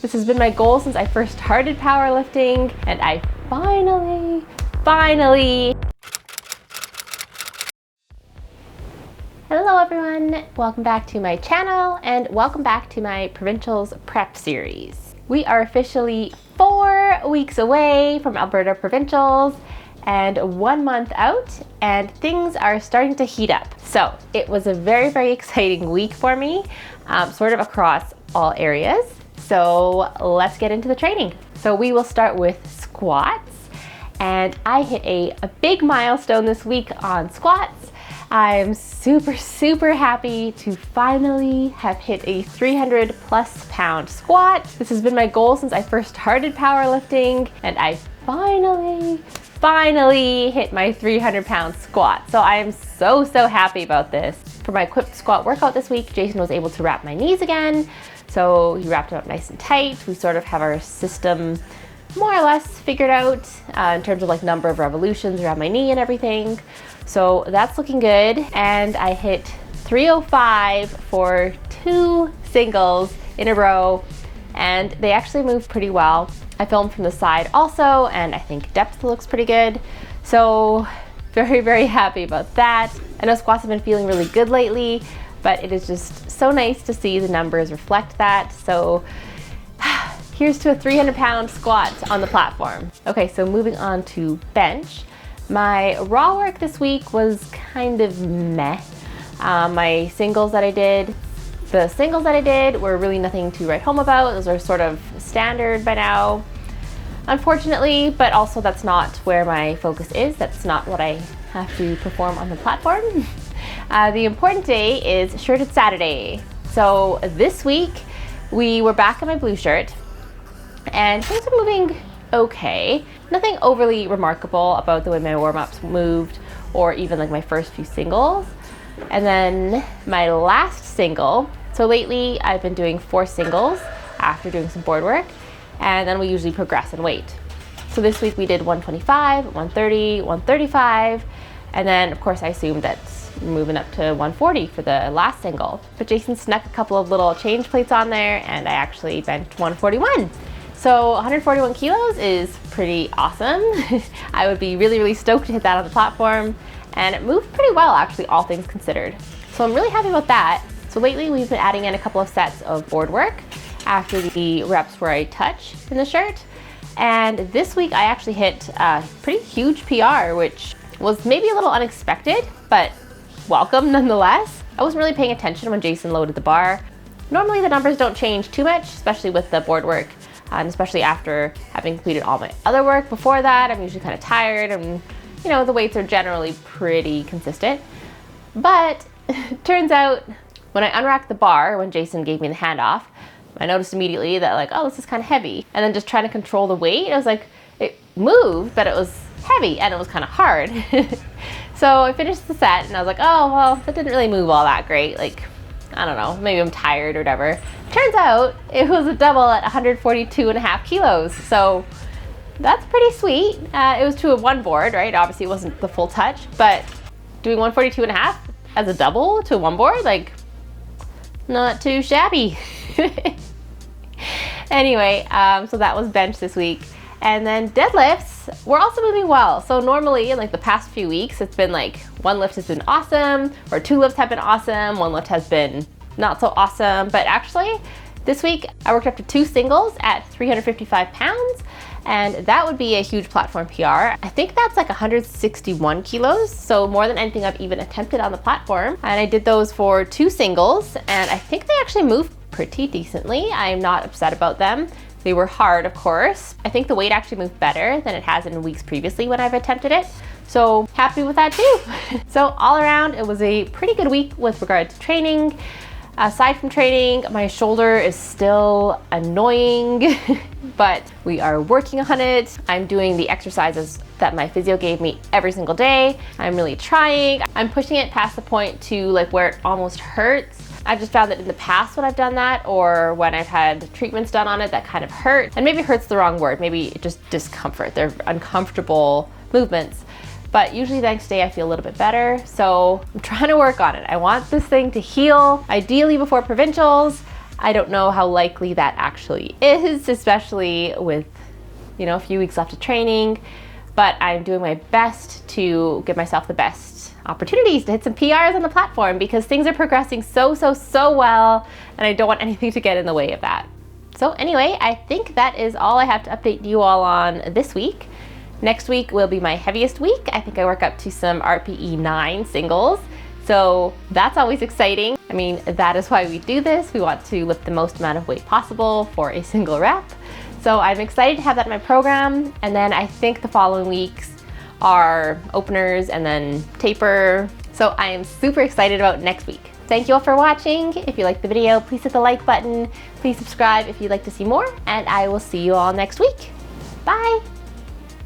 This has been my goal since I first started powerlifting, and I finally. Hello everyone, welcome back to my channel and welcome back to my Provincials prep series. We are officially 4 weeks away from Alberta Provincials and 1 month out, and things are starting to heat up. So it was a very exciting week for me, sort of across all areas. So let's get into the training. So we will start with squats, and I hit a big milestone this week on squats. I'm super happy to finally have hit a 300 plus pound squat. This has been my goal since I first started powerlifting, and I finally hit my 300 pound squat. So I am so happy about this. For my equipped squat workout this week, Jason was able to wrap my knees again. So he wrapped it up nice and tight. We sort of have our system more or less figured out in terms of like number of revolutions around my knee and everything. So that's looking good. And I hit 305 for 2 singles in a row, and they actually moved pretty well. I filmed from the side also, and I think depth looks pretty good. So very happy about that. I know squats have been feeling really good lately, but it is just so nice to see the numbers reflect that. So here's to a 300 pound squat on the platform. Okay, so moving on to bench. My raw work this week was kind of meh. The singles that I did were really nothing to write home about. Those are sort of standard by now, unfortunately, but also that's not where my focus is. That's not what I have to perform on the platform. The important day is shirted Saturday. So this week we were back in my blue shirt and things are moving okay. Nothing overly remarkable about the way my warm-ups moved or even like my first few singles. And then my last single. So lately I've been doing 4 singles after doing some board work, and then we usually progress in weight. So this week we did 125, 130, 135, and then of course I assumed that moving up to 140 for the last single. But Jason snuck a couple of little change plates on there, and I actually benched 141. So 141 kilos is pretty awesome. I would be really stoked to hit that on the platform, and it moved pretty well actually, all things considered. So I'm really happy about that. So lately we've been adding in a couple of sets of board work after the reps where I touch in the shirt. And this week I actually hit a pretty huge PR, which was maybe a little unexpected, but welcome nonetheless. I wasn't really paying attention when Jason loaded the bar. Normally the numbers don't change too much, especially with the board work, and especially after having completed all my other work before that. I'm usually kind of tired, and you know, the weights are generally pretty consistent. But turns out when I unracked the bar, when Jason gave me the handoff, I noticed immediately that like, oh, this is kind of heavy. And then just trying to control the weight, I was like, it moved, but it was heavy and it was kind of hard. So I finished the set and I was like, oh, well, that didn't really move all that great. Like, I don't know, maybe I'm tired or whatever. Turns out it was a double at 142.5 kilos. So that's pretty sweet. It was to a 1 board, right? Obviously it wasn't the full touch, but doing 142.5 as a double to a 1 board, like, not too shabby. Anyway, so that was bench this week. And then deadlifts were also moving well. So normally in like the past few weeks, it's been like 1 lift has been awesome, or 2 lifts have been awesome, 1 lift has been not so awesome. But actually this week I worked up to 2 singles at 355 pounds, and that would be a huge platform PR. I think that's like 161 kilos, so more than anything I've even attempted on the platform. And I did those for 2 singles, and I think they actually moved pretty decently. I'm not upset about them. They were hard, of course. I think the weight actually moved better than it has in weeks previously when I've attempted it. So happy with that too. So all around, it was a pretty good week with regard to training. Aside from training, my shoulder is still annoying, but we are working on it. I'm doing the exercises that my physio gave me every single day. I'm really trying. I'm pushing it past the point to like where it almost hurts. I've just found that in the past when I've done that, or when I've had treatments done on it that kind of hurt, and maybe hurt's the wrong word, maybe just discomfort. They're uncomfortable movements. But usually the next day I feel a little bit better. So I'm trying to work on it. I want this thing to heal, ideally before Provincials. I don't know how likely that actually is, especially with, you know, a few weeks left of training, but I'm doing my best to give myself the best opportunities to hit some PRs on the platform because things are progressing so well, and I don't want anything to get in the way of that. So anyway, I think that is all I have to update you all on this week. Next week will be my heaviest week. I think I work up to some RPE 9 singles. So that's always exciting. I mean, that is why we do this. We want to lift the most amount of weight possible for a single rep. So I'm excited to have that in my program. And then I think the following weeks are openers and then taper. So I am super excited about next week. Thank you all for watching. If you liked the video, please hit the like button. Please subscribe if you'd like to see more, and I will see you all next week. Bye.